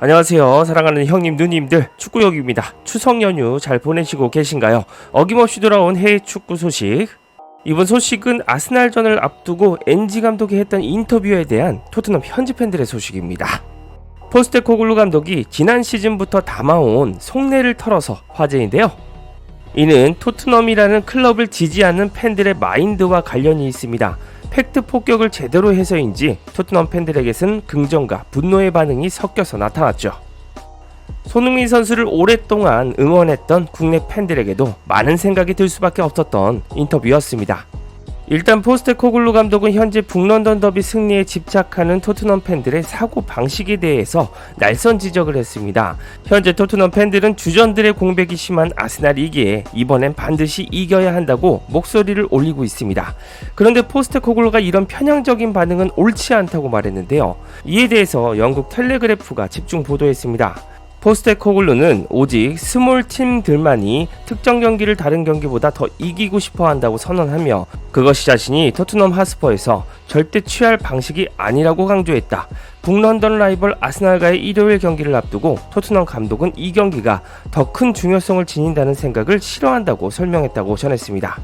안녕하세요. 사랑하는 형님 누님들, 축구역입니다. 추석 연휴 잘 보내시고 계신가요? 어김없이 돌아온 해외 축구 소식. 이번 소식은 아스날전을 앞두고 엔지 감독이 했던 인터뷰에 대한 토트넘 현지 팬들의 소식입니다. 포스테코글루 감독이 지난 시즌부터 담아온 속내를 털어서 화제인데요. 이는 토트넘이라는 클럽을 지지하는 팬들의 마인드와 관련이 있습니다. 팩트 폭격을 제대로 해서인지 토트넘 팬들에게선 긍정과 분노의 반응이 섞여서 나타났죠. 손흥민 선수를 오랫동안 응원했던 국내 팬들에게도 많은 생각이 들 수밖에 없었던 인터뷰였습니다. 일단 포스테코글루 감독은 현재 북런던 더비 승리에 집착하는 토트넘 팬들의 사고 방식에 대해서 날선 지적을 했습니다. 현재 토트넘 팬들은 주전들의 공백이 심한 아스날이기에 이번엔 반드시 이겨야 한다고 목소리를 올리고 있습니다. 그런데 포스테코글루가 이런 편향적인 반응은 옳지 않다고 말했는데요. 이에 대해서 영국 텔레그래프가 집중 보도했습니다. 포스테코글루는 오직 스몰 팀들만이 특정 경기를 다른 경기보다 더 이기고 싶어 한다고 선언하며 그것이 자신이 토트넘 하스퍼에서 절대 취할 방식이 아니라고 강조했다. 북런던 라이벌 아스날과의 일요일 경기를 앞두고 토트넘 감독은 이 경기가 더 큰 중요성을 지닌다는 생각을 싫어한다고 설명했다고 전했습니다.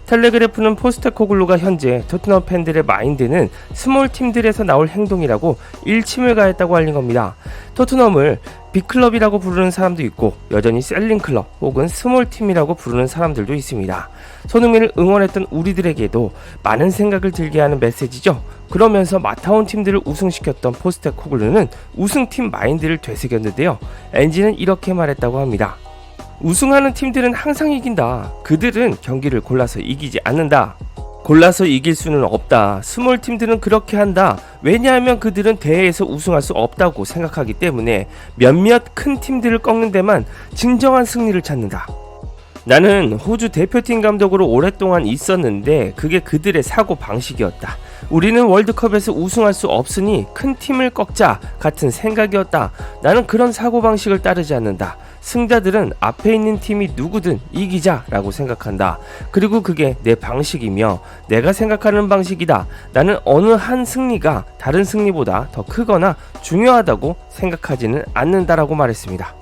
텔레그래프는 포스테코글루가 현재 토트넘 팬들의 마인드는 스몰 팀들에서 나올 행동이라고 일침을 가했다고 알린 겁니다. 토트넘을 빅클럽이라고 부르는 사람도 있고 여전히 셀링클럽 혹은 스몰 팀이라고 부르는 사람들도 있습니다. 손흥민을 응원했던 우리들에게도 많은 생각을 들게 하는 메시지죠. 그러면서 맡아온 팀들을 우승시켰던 포스테코글루는 우승팀 마인드를 되새겼는데요. 엔지는 이렇게 말했다고 합니다. 우승하는 팀들은 항상 이긴다. 그들은 경기를 골라서 이기지 않는다. 골라서 이길 수는 없다. 스몰 팀들은 그렇게 한다. 왜냐하면 그들은 대회에서 우승할 수 없다고 생각하기 때문에 몇몇 큰 팀들을 꺾는 데만 진정한 승리를 찾는다. 나는 호주 대표팀 감독으로 오랫동안 있었는데 그게 그들의 사고 방식이었다. 우리는 월드컵에서 우승할 수 없으니 큰 팀을 꺾자 같은 생각이었다. 나는 그런 사고 방식을 따르지 않는다. 승자들은 앞에 있는 팀이 누구든 이기자라고 생각한다. 그리고 그게 내 방식이며 내가 생각하는 방식이다. 나는 어느 한 승리가 다른 승리보다 더 크거나 중요하다고 생각하지는 않는다라고 말했습니다.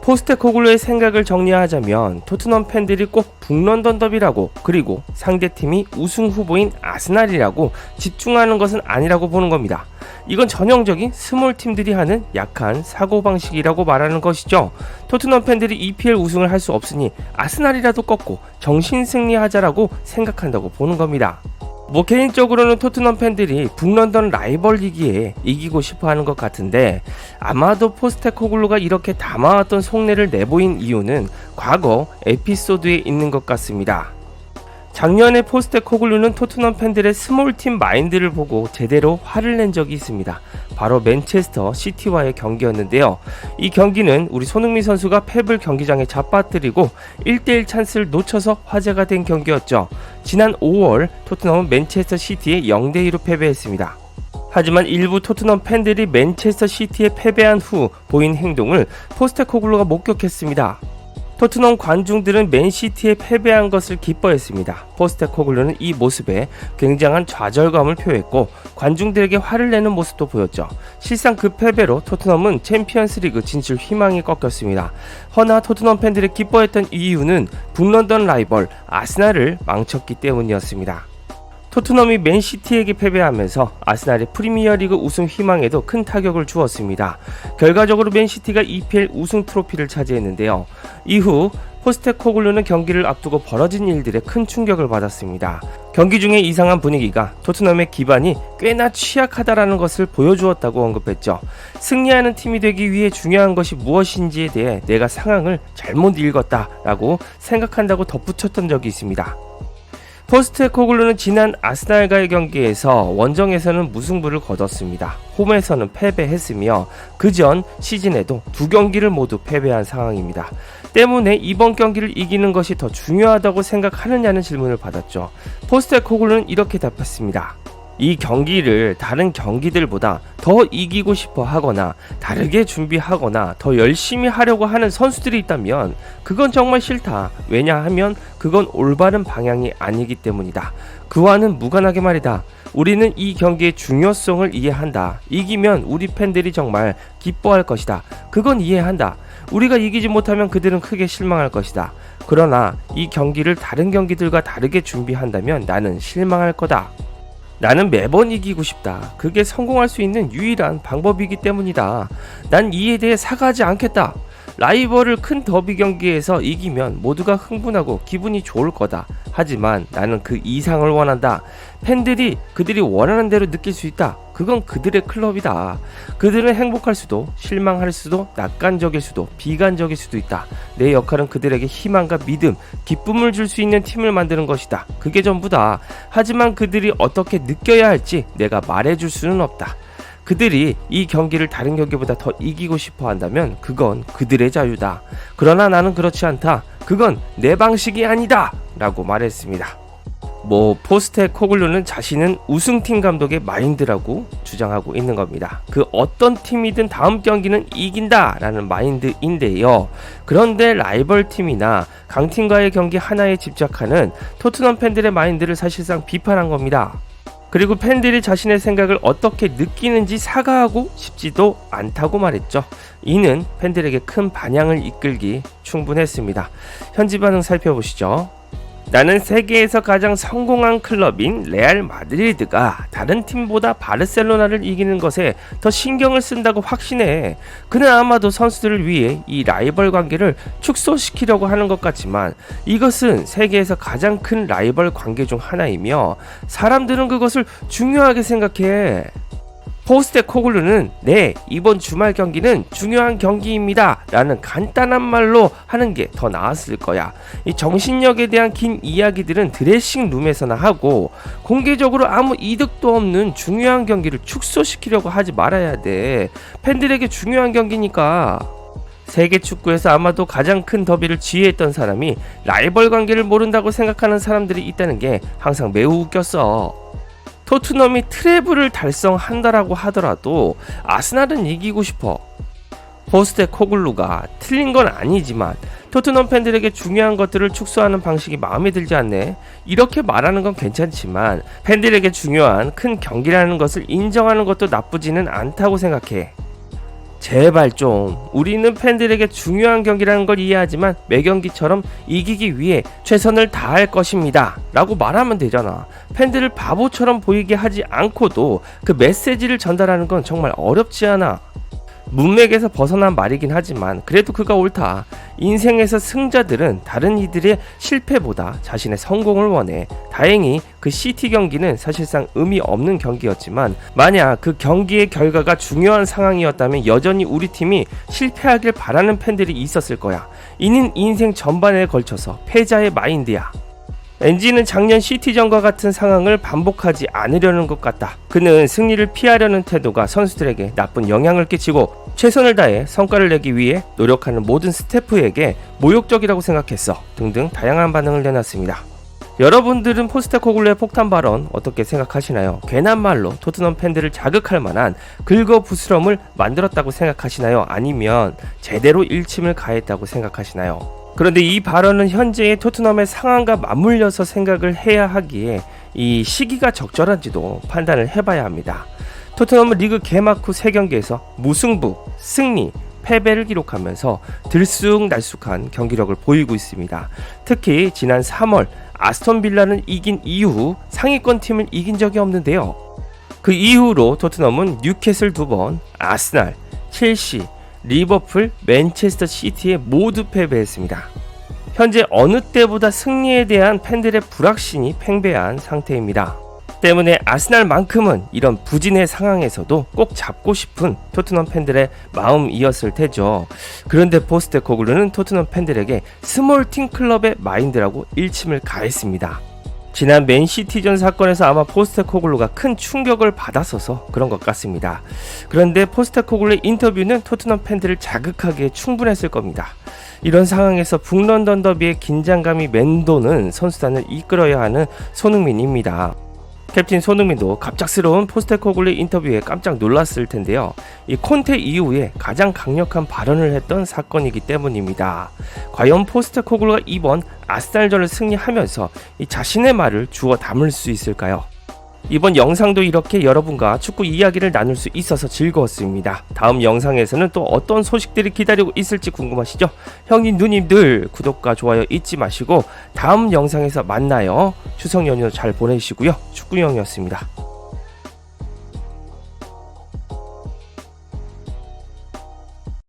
포스테코글루의 생각을 정리하자면 토트넘 팬들이 꼭 북런던 더비라고 그리고 상대팀이 우승 후보인 아스날이라고 집중하는 것은 아니라고 보는 겁니다. 이건 전형적인 스몰 팀들이 하는 약한 사고방식이라고 말하는 것이죠. 토트넘 팬들이 EPL 우승을 할 수 없으니 아스날이라도 꺾고 정신승리하자라고 생각한다고 보는 겁니다. 개인적으로는 토트넘 팬들이 북런던 라이벌 리기에 이기고 싶어하는 것 같은데 아마도 포스테코글루가 이렇게 담아왔던 속내를 내보인 이유는 과거 에피소드에 있는 것 같습니다. 작년에 포스테코글루는 토트넘 팬들의 스몰팀 마인드를 보고 제대로 화를 낸 적이 있습니다. 바로 맨체스터 시티와의 경기였는데요. 이 경기는 우리 손흥민 선수가 펩을 경기장에 잡아뜨리고 1대1 찬스를 놓쳐서 화제가 된 경기였죠. 지난 5월 토트넘은 맨체스터 시티에 0대2로 패배했습니다. 하지만 일부 토트넘 팬들이 맨체스터 시티에 패배한 후 보인 행동을 포스테코글루가 목격했습니다. 토트넘 관중들은 맨시티에 패배한 것을 기뻐했습니다. 포스테코글루는 이 모습에 굉장한 좌절감을 표했고 관중들에게 화를 내는 모습도 보였죠. 실상 그 패배로 토트넘은 챔피언스리그 진출 희망이 꺾였습니다. 허나 토트넘 팬들이 기뻐했던 이유는 북런던 라이벌 아스날을 망쳤기 때문이었습니다. 토트넘이 맨시티에게 패배하면서 아스날의 프리미어리그 우승 희망에도 큰 타격을 주었습니다. 결과적으로 맨시티가 EPL 우승 트로피를 차지했는데요. 이후 포스테코글루는 경기를 앞두고 벌어진 일들에 큰 충격을 받았습니다. 경기 중에 이상한 분위기가 토트넘의 기반이 꽤나 취약하다라는 것을 보여주었다고 언급했죠. 승리하는 팀이 되기 위해 중요한 것이 무엇인지에 대해 내가 상황을 잘못 읽었다라고 생각한다고 덧붙였던 적이 있습니다. 포스테코글루는 지난 아스날과의 경기에서 원정에서는 무승부를 거뒀습니다. 홈에서는 패배했으며 그전 시즌에도 두 경기를 모두 패배한 상황입니다. 때문에 이번 경기를 이기는 것이 더 중요하다고 생각하느냐는 질문을 받았죠. 포스테코글루는 이렇게 답했습니다. 이 경기를 다른 경기들보다 더 이기고 싶어 하거나 다르게 준비하거나 더 열심히 하려고 하는 선수들이 있다면 그건 정말 싫다. 왜냐하면 그건 올바른 방향이 아니기 때문이다. 그와는 무관하게 말이다. 우리는 이 경기의 중요성을 이해한다. 이기면 우리 팬들이 정말 기뻐할 것이다. 그건 이해한다. 우리가 이기지 못하면 그들은 크게 실망할 것이다. 그러나 이 경기를 다른 경기들과 다르게 준비한다면 나는 실망할 거다. 나는 매번 이기고 싶다. 그게 성공할 수 있는 유일한 방법이기 때문이다. 난 이에 대해 사과하지 않겠다. 라이벌을 큰 더비 경기에서 이기면 모두가 흥분하고 기분이 좋을 거다. 하지만 나는 그 이상을 원한다. 팬들이 그들이 원하는 대로 느낄 수 있다. 그건 그들의 클럽이다. 그들은 행복할 수도, 실망할 수도, 낙관적일 수도, 비관적일 수도 있다. 내 역할은 그들에게 희망과 믿음, 기쁨을 줄 수 있는 팀을 만드는 것이다. 그게 전부다. 하지만 그들이 어떻게 느껴야 할지 내가 말해줄 수는 없다. 그들이 이 경기를 다른 경기보다 더 이기고 싶어 한다면 그건 그들의 자유다. 그러나 나는 그렇지 않다. 그건 내 방식이 아니다. 라고 말했습니다. 포스테코글루는 자신은 우승팀 감독의 마인드라고 주장하고 있는 겁니다. 그 어떤 팀이든 다음 경기는 이긴다 라는 마인드인데요. 그런데 라이벌 팀이나 강팀과의 경기 하나에 집착하는 토트넘 팬들의 마인드를 사실상 비판한 겁니다. 그리고 팬들이 자신의 생각을 어떻게 느끼는지 사과하고 싶지도 않다고 말했죠. 이는 팬들에게 큰 반향을 이끌기 충분했습니다. 현지 반응 살펴보시죠. 나는 세계에서 가장 성공한 클럽인 레알 마드리드가 다른 팀보다 바르셀로나를 이기는 것에 더 신경을 쓴다고 확신해. 그는 아마도 선수들을 위해 이 라이벌 관계를 축소시키려고 하는 것 같지만 이것은 세계에서 가장 큰 라이벌 관계 중 하나이며 사람들은 그것을 중요하게 생각해. 포스테코글루는 이번 주말 경기는 중요한 경기입니다 라는 간단한 말로 하는 게 더 나았을 거야. 이 정신력에 대한 긴 이야기들은 드레싱 룸에서나 하고 공개적으로 아무 이득도 없는 중요한 경기를 축소시키려고 하지 말아야 돼. 팬들에게 중요한 경기니까. 세계 축구에서 아마도 가장 큰 더비를 지휘했던 사람이 라이벌 관계를 모른다고 생각하는 사람들이 있다는 게 항상 매우 웃겼어. 토트넘이 트래블을 달성한다라고 하더라도 아스날은 이기고 싶어. 포스테코글루가 틀린 건 아니지만 토트넘 팬들에게 중요한 것들을 축소하는 방식이 마음에 들지 않네. 이렇게 말하는 건 괜찮지만 팬들에게 중요한 큰 경기라는 것을 인정하는 것도 나쁘지는 않다고 생각해. 제발 좀 우리는 팬들에게 중요한 경기라는 걸 이해하지만 매 경기처럼 이기기 위해 최선을 다할 것입니다 라고 말하면 되잖아. 팬들을 바보처럼 보이게 하지 않고도 그 메시지를 전달하는 건 정말 어렵지 않아. 문맥에서 벗어난 말이긴 하지만 그래도 그가 옳다. 인생에서 승자들은 다른 이들의 실패보다 자신의 성공을 원해. 다행히 그 시티 경기는 사실상 의미 없는 경기였지만 만약 그 경기의 결과가 중요한 상황이었다면 여전히 우리 팀이 실패하길 바라는 팬들이 있었을 거야. 이는 인생 전반에 걸쳐서 패자의 마인드야. 엔지는 작년 시티전과 같은 상황을 반복하지 않으려는 것 같다. 그는 승리를 피하려는 태도가 선수들에게 나쁜 영향을 끼치고 최선을 다해 성과를 내기 위해 노력하는 모든 스태프에게 모욕적이라고 생각했어. 등등 다양한 반응을 내놨습니다. 여러분들은 포스테코글루의 폭탄 발언 어떻게 생각하시나요? 괜한 말로 토트넘 팬들을 자극할 만한 긁어부스럼을 만들었다고 생각하시나요? 아니면 제대로 일침을 가했다고 생각하시나요? 그런데 이 발언은 현재의 토트넘의 상황과 맞물려서 생각을 해야 하기에 이 시기가 적절한지도 판단을 해봐야 합니다. 토트넘은 리그 개막 후 3경기에서 무승부, 승리, 패배를 기록하면서 들쑥날쑥한 경기력을 보이고 있습니다. 특히 지난 3월 아스톤 빌라는 이긴 이후 상위권 팀을 이긴 적이 없는데요. 그 이후로 토트넘은 뉴캐슬 2번, 아스날, 첼시, 리버풀, 맨체스터 시티에 모두 패배했습니다. 현재 어느 때보다 승리에 대한 팬들의 불확신이 팽배한 상태입니다. 때문에 아스날만큼은 이런 부진의 상황에서도 꼭 잡고 싶은 토트넘 팬들의 마음이었을 테죠. 그런데 포스테코글루는 토트넘 팬들에게 스몰팀 클럽의 마인드라고 일침을 가했습니다. 지난 맨시티전 사건에서 아마 포스테코글루가 큰 충격을 받았어서 그런 것 같습니다. 그런데 포스테코글루의 인터뷰는 토트넘 팬들을 자극하기에 충분했을 겁니다. 이런 상황에서 북런던 더비의 긴장감이 맴도는 선수단을 이끌어야 하는 손흥민입니다. 캡틴 손흥민도 갑작스러운 포스테코글루 인터뷰에 깜짝 놀랐을 텐데요. 이 콘테 이후에 가장 강력한 발언을 했던 사건이기 때문입니다. 과연 포스테코글루가 이번 아스날전을 승리하면서 이 자신의 말을 주워 담을 수 있을까요? 이번 영상도 이렇게 여러분과 축구 이야기를 나눌 수 있어서 즐거웠습니다. 다음 영상에서는 또 어떤 소식들이 기다리고 있을지 궁금하시죠? 형님 누님들 구독과 좋아요 잊지 마시고 다음 영상에서 만나요. 추석 연휴 잘 보내시고요. 축구형이었습니다.